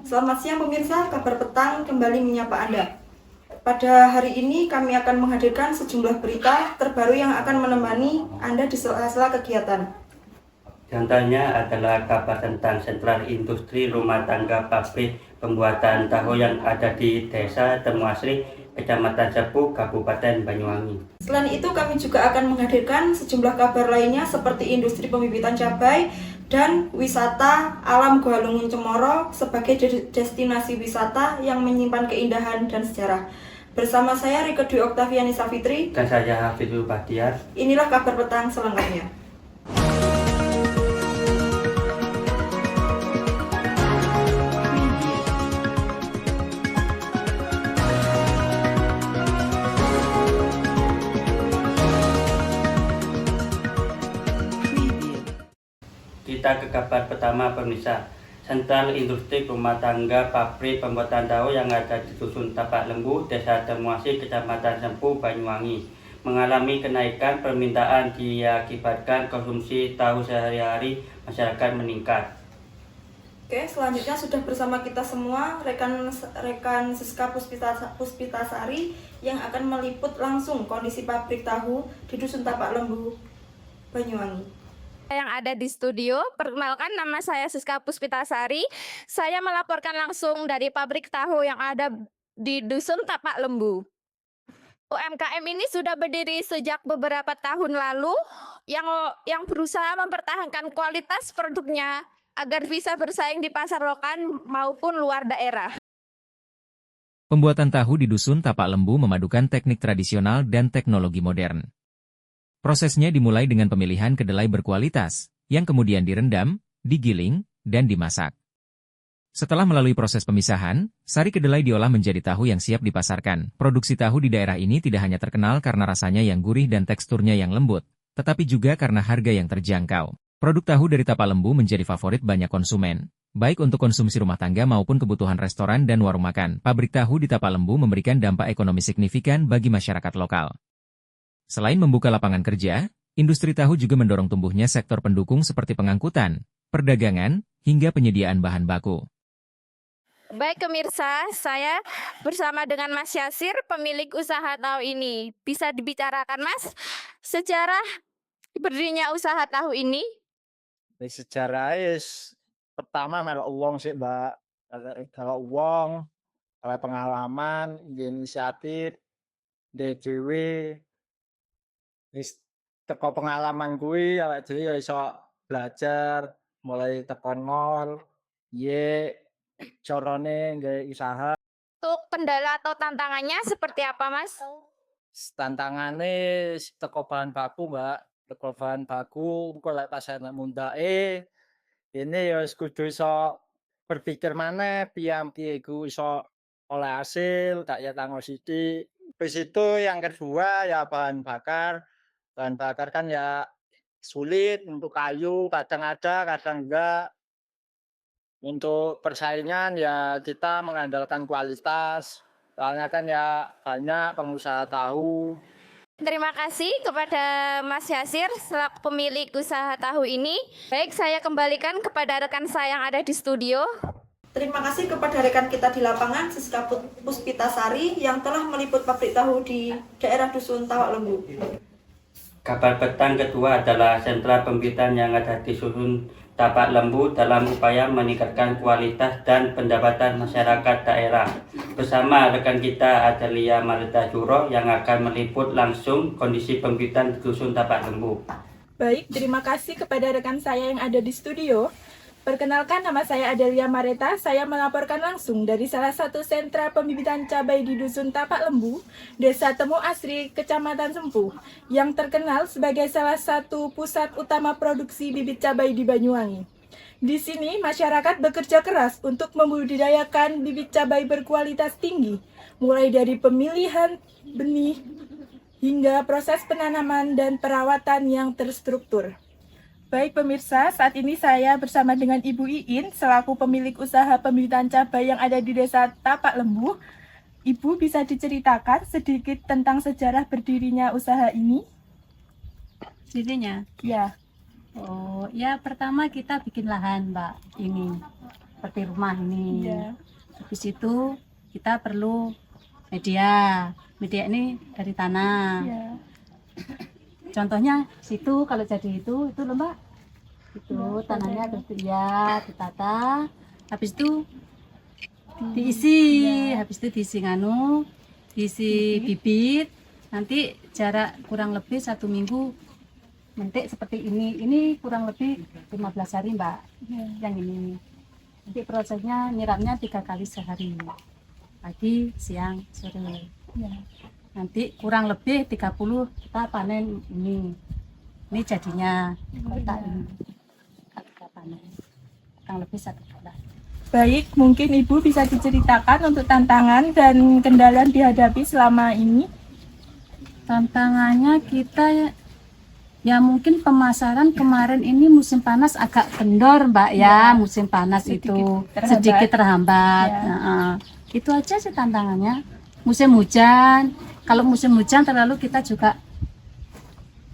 Selamat siang pemirsa, kabar petang kembali menyapa Anda. Pada hari ini kami akan menghadirkan sejumlah berita terbaru yang akan menemani Anda di sela-sela kegiatan. Contohnya adalah kabar tentang sentral industri rumah tangga pabrik pembuatan tahu yang ada di Desa Temuasri, Kecamatan Sepuh, Kabupaten Banyuwangi. Selain itu kami juga akan menghadirkan sejumlah kabar lainnya seperti industri pembibitan cabai dan wisata alam Galungun Cemoro sebagai destinasi wisata yang menyimpan keindahan dan sejarah. Bersama saya Rike Dwi Oktaviani Safitri Dan saya Hafizul Bahtiar. Inilah kabar petang selengkapnya. Kita ke kabar pertama pemirsa. Sentral industri rumah tangga pabrik pembuatan tahu yang ada di Dusun Tapak Lembu, Desa Temuasri, Kecamatan Sempu, Banyuwangi mengalami kenaikan permintaan diakibatkan konsumsi tahu sehari-hari masyarakat meningkat. Oke, selanjutnya sudah bersama kita semua rekan Siska Puspitasari yang akan meliput langsung kondisi pabrik tahu di Dusun Tapak Lembu, Banyuwangi. Yang ada di studio, perkenalkan nama saya Siska Puspitasari. Saya melaporkan langsung dari pabrik tahu yang ada di Dusun Tapak Lembu. UMKM ini sudah berdiri sejak beberapa tahun lalu yang berusaha mempertahankan kualitas produknya agar bisa bersaing di pasar lokal maupun luar daerah. Pembuatan tahu di Dusun Tapak Lembu memadukan teknik tradisional dan teknologi modern. Prosesnya dimulai dengan pemilihan kedelai berkualitas, yang kemudian direndam, digiling, dan dimasak. Setelah melalui proses pemisahan, sari kedelai diolah menjadi tahu yang siap dipasarkan. Produksi tahu di daerah ini tidak hanya terkenal karena rasanya yang gurih dan teksturnya yang lembut, tetapi juga karena harga yang terjangkau. Produk tahu dari Tapak Lembu menjadi favorit banyak konsumen, baik untuk konsumsi rumah tangga maupun kebutuhan restoran dan warung makan. Pabrik tahu di Tapak Lembu memberikan dampak ekonomi signifikan bagi masyarakat lokal. Selain membuka lapangan kerja, industri tahu juga mendorong tumbuhnya sektor pendukung seperti pengangkutan, perdagangan, hingga penyediaan bahan baku. Baik pemirsa, saya bersama dengan Mas Yasir, pemilik usaha tahu ini. Bisa dibicarakan Mas, sejarah berdirinya usaha tahu ini? Sejarah pertama melok uang sih Mbak. Kalau uang, kalau pengalaman, inisiatif, DJW, teko pengalaman gue, awake dhewe ya iso belajar mulai teko nol, carane nggawe usaha. Untuk kendala atau tantangannya seperti apa Mas? Tantangane teko bahan baku Mbak, teko bahan baku engko lek pas ana mundake ini ya kudu iso berpikir maneh piye iku iso oleh hasil tak ya tanggo sithik. Habis itu yang kedua ya bahan bakar. Bahan bakar kan ya sulit untuk kayu, kadang ada, kadang enggak. Untuk persaingan ya kita mengandalkan kualitas. Soalnya kan ya banyak pengusaha tahu. Terima kasih kepada Mas Yasir selaku pemilik usaha tahu ini. Baik, saya kembalikan kepada rekan saya yang ada di studio. Terima kasih kepada rekan kita di lapangan Siska Puspitasari yang telah meliput pabrik tahu di daerah Dusun Tapak Lembu. Kabar petang kedua adalah sentra pembibitan yang ada di Dusun Tapak Lembu dalam upaya meningkatkan kualitas dan pendapatan masyarakat daerah. Bersama rekan kita Adelia Marita Juro yang akan meliput langsung kondisi pembibitan di Dusun Tapak Lembu. Baik, terima kasih kepada rekan saya yang ada di studio. Perkenalkan, nama saya Adelia Marita. Saya melaporkan langsung dari salah satu sentra pembibitan cabai di Dusun Tapak Lembu, Desa Temuasri, Kecamatan Sempu, yang terkenal sebagai salah satu pusat utama produksi bibit cabai di Banyuwangi. Di sini, masyarakat bekerja keras untuk membudidayakan bibit cabai berkualitas tinggi, mulai dari pemilihan benih hingga proses penanaman dan perawatan yang terstruktur. Baik pemirsa, saat ini saya bersama dengan Ibu Iin selaku pemilik usaha pembibitan cabai yang ada di Desa Tapak Lembu. Ibu bisa diceritakan sedikit tentang sejarah berdirinya usaha ini? Dirinya? Ya. Oh, ya pertama kita bikin lahan, Mbak. Ini seperti rumah ini. Ya. Habis itu kita perlu media. Media ini dari tanah. Ya. Contohnya situ kalau jadi itu loh Mbak. Itu tanahnya terus ditata. Habis itu diisi, habis itu diisi diisi bibit. Nanti jarak kurang lebih 1 minggu mentik seperti ini. Ini kurang lebih 15 hari Mbak. Yang ini. Nanti prosesnya nyiramnya 3 kali sehari. Pagi, siang, sore. Nanti kurang lebih 30 kita panen ini. Ini jadinya kotak ini. Kalau kita panen. Kurang lebih 1 bulan. Baik, mungkin Ibu bisa diceritakan untuk tantangan dan kendala yang dihadapi selama ini. Tantangannya kita ya mungkin pemasaran kemarin ini musim panas agak kendor Mbak ya, musim panas itu sedikit terhambat. Itu aja sih tantangannya. Musim hujan, kalau musim hujan terlalu kita juga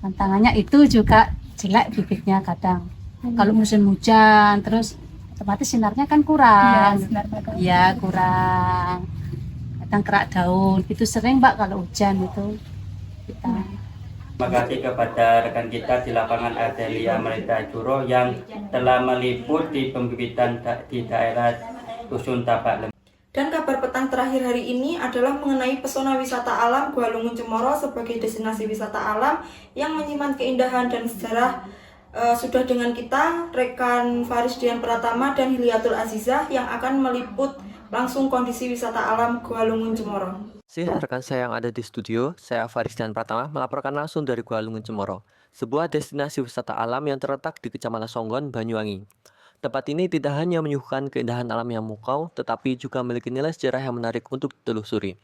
tantangannya itu juga jelek bibitnya kadang. Kalau musim hujan terus otomatis sinarnya kan kurang. Ya kurang. Kadang kerak daun. Itu sering Mbak kalau hujan itu kita. Terima kasih kepada rekan kita di lapangan Adelia Marita Juro yang telah meliput di pembibitan di daerah Dusun Tapak Lembu. Dan kabar petang terakhir hari ini adalah mengenai pesona wisata alam Gua Lungun Cemoro sebagai destinasi wisata alam yang menyimpan keindahan dan sejarah. Sudah dengan kita rekan Faris Dian Pratama dan Hiliatul Azizah yang akan meliput langsung kondisi wisata alam Gua Lungun Cemoro. Rekan saya yang ada di studio, saya Faris Dian Pratama melaporkan langsung dari Gua Lungun Cemoro, sebuah destinasi wisata alam yang terletak di Kecamatan Songgon, Banyuwangi. Tempat ini tidak hanya menyuguhkan keindahan alam yang memukau, tetapi juga memiliki nilai sejarah yang menarik untuk ditelusuri.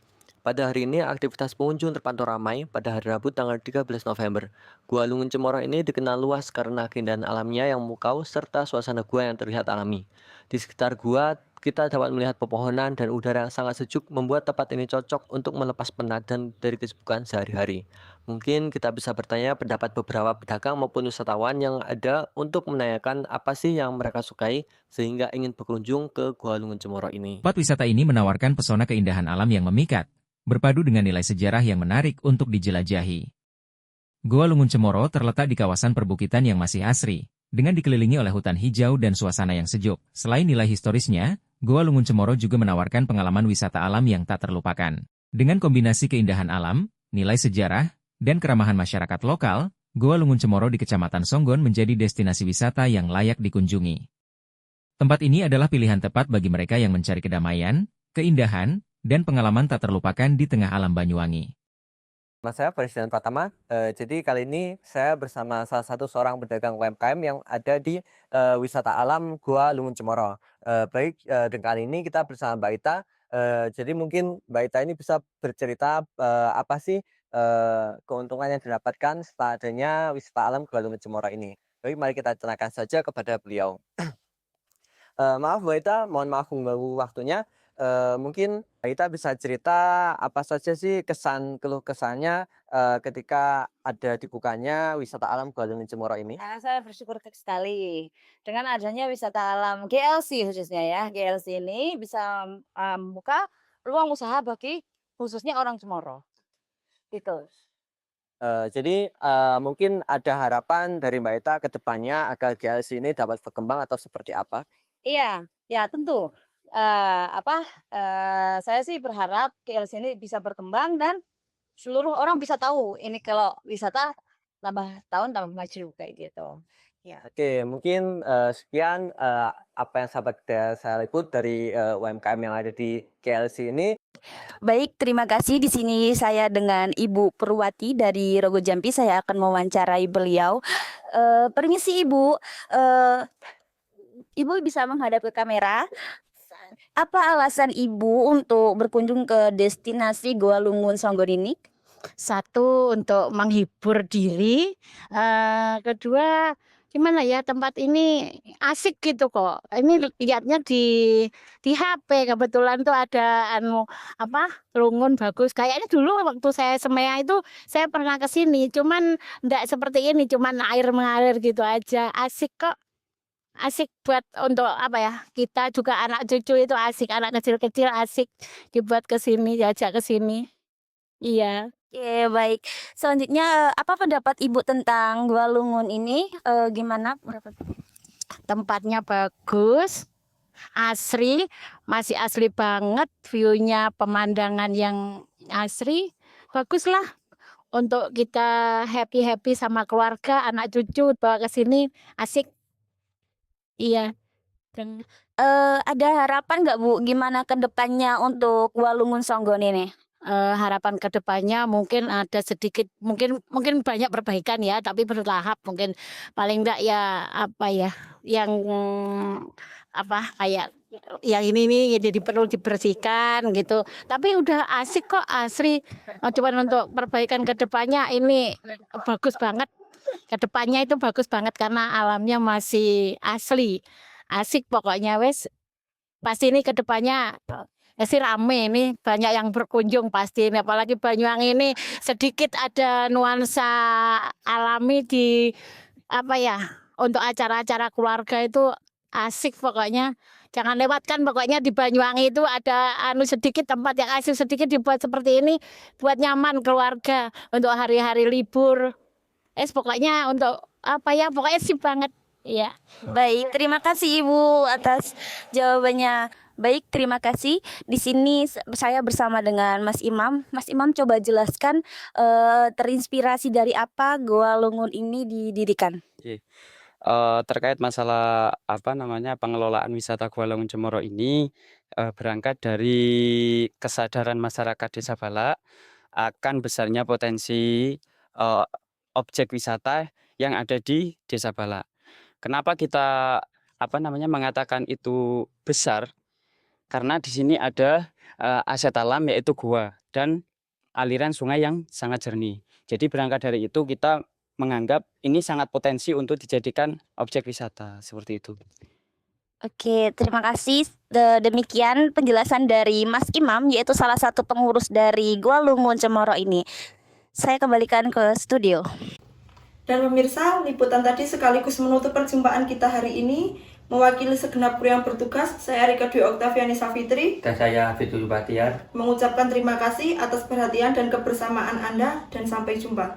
Pada hari ini, aktivitas pengunjung terpantau ramai pada hari Rabu tanggal 13 November. Gua Lungun Cemoro ini dikenal luas karena keindahan alamnya yang memukau serta suasana gua yang terlihat alami. Di sekitar gua, kita dapat melihat pepohonan dan udara yang sangat sejuk membuat tempat ini cocok untuk melepas penat dan dari kesibukan sehari-hari. Mungkin kita bisa bertanya pendapat beberapa pedagang maupun wisatawan yang ada untuk menanyakan apa sih yang mereka sukai sehingga ingin berkunjung ke Gua Lungun Cemoro ini. Tempat wisata ini menawarkan pesona keindahan alam yang memikat, berpadu dengan nilai sejarah yang menarik untuk dijelajahi. Gua Lungun Cemoro terletak di kawasan perbukitan yang masih asri, dengan dikelilingi oleh hutan hijau dan suasana yang sejuk. Selain nilai historisnya, Gua Lungun Cemoro juga menawarkan pengalaman wisata alam yang tak terlupakan. Dengan kombinasi keindahan alam, nilai sejarah, dan keramahan masyarakat lokal, Gua Lungun Cemoro di Kecamatan Songgon menjadi destinasi wisata yang layak dikunjungi. Tempat ini adalah pilihan tepat bagi mereka yang mencari kedamaian, keindahan, dan pengalaman tak terlupakan di tengah alam Banyuwangi. Nama saya Faris Dian Pratama. Jadi kali ini saya bersama salah satu seorang pedagang UMKM yang ada di wisata alam Gua Lungun Cemoro. Dan kali ini kita bersama Mbak Ita. Jadi mungkin Mbak Ita ini bisa bercerita apa sih keuntungan yang didapatkan setelah adanya wisata alam Gua Lungun Cemoro ini. Baik, mari kita tanyakan saja kepada beliau. Maaf Mbak Ita, mohon maaf mengganggu waktunya. Mungkin Mbak Ita bisa cerita apa saja sih keluh kesannya ketika ada dibukanya wisata alam Gua Lungun Cemoro ini? Saya bersyukur sekali dengan adanya wisata alam GLC khususnya ya. GLC ini bisa membuka ruang usaha bagi khususnya orang Cemoro. Gitu. Jadi mungkin ada harapan dari Mbak Ita ke depannya agar GLC ini dapat berkembang atau seperti apa? Iya, ya tentu. Saya sih berharap GLC ini bisa berkembang dan seluruh orang bisa tahu ini kalau wisata tambah tahun tambah maju kayak gitu. Ya. Oke, mungkin sekian apa yang saya liput dari UMKM yang ada di GLC ini. Baik, terima kasih. Di sini saya dengan Ibu Purwati dari Rogo Jampi. Saya akan mewawancarai beliau. Permisi Ibu, Ibu bisa menghadap ke kamera. Apa alasan Ibu untuk berkunjung ke destinasi Gua Lungun Songgon ini? Satu, untuk menghibur diri. Kedua, gimana ya, tempat ini asik gitu kok. Ini lihatnya di HP kebetulan tuh ada Lungun bagus. Kayaknya dulu waktu saya semea itu saya pernah ke sini, cuman enggak seperti ini, cuman air mengalir gitu aja. Asik kok. asik buat untuk apa ya, kita juga anak cucu itu asik, anak kecil-kecil asik dibuat ke sini, diajak ke sini. Iya. Oke, baik. Selanjutnya, apa pendapat Ibu tentang Gua Lungun ini? Gimana pendapat? Tempatnya bagus, asri, masih asli banget, view-nya, pemandangan yang asri, bagus lah. Untuk kita happy-happy sama keluarga, anak cucu bawa ke sini asik. Iya. Dan Ada harapan nggak Bu, gimana ke depannya untuk Gua Lungun Songgon ini? harapan kedepannya mungkin ada sedikit, mungkin banyak perbaikan ya, tapi bertahap mungkin paling enggak ya apa ya, yang apa kayak yang ini nih jadi perlu dibersihkan gitu. Tapi udah asik kok, asri. Cuman untuk perbaikan kedepannya ini bagus banget. Kedepannya itu bagus banget karena alamnya masih asli, asik pokoknya wes. Pasti ini kedepannya sih rame ini, banyak yang berkunjung pasti ini, apalagi Banyuwangi ini sedikit ada nuansa alami di apa ya, untuk acara-acara keluarga itu asik pokoknya. Jangan lewatkan pokoknya di Banyuwangi itu ada sedikit tempat yang asik sedikit dibuat seperti ini buat nyaman keluarga untuk hari-hari libur. Pokoknya untuk apa ya, pokoknya sip banget. Iya. Baik, terima kasih Ibu atas jawabannya. Baik, terima kasih. Di sini saya bersama dengan Mas Imam. Mas Imam, coba jelaskan terinspirasi dari apa Gua Lungun ini didirikan. Oke. Terkait masalah pengelolaan wisata Gua Lungun Cemoro ini berangkat dari kesadaran masyarakat Desa Balak akan besarnya potensi objek wisata yang ada di Desa Balak. Kenapa kita mengatakan itu besar? Karena di sini ada aset alam yaitu gua dan aliran sungai yang sangat jernih. Jadi berangkat dari itu kita menganggap ini sangat potensi untuk dijadikan objek wisata seperti itu. Oke, terima kasih. Demikian penjelasan dari Mas Imam, yaitu salah satu pengurus dari Gua Lungun Cemoro ini. Saya kembalikan ke studio. Dan pemirsa, liputan tadi sekaligus menutup perjumpaan kita hari ini. Mewakili segenap kru yang bertugas, saya Rika Dwi Oktaviani Safitri Dan saya Fitul Batiar. mengucapkan terima kasih atas perhatian dan kebersamaan Anda, dan sampai jumpa.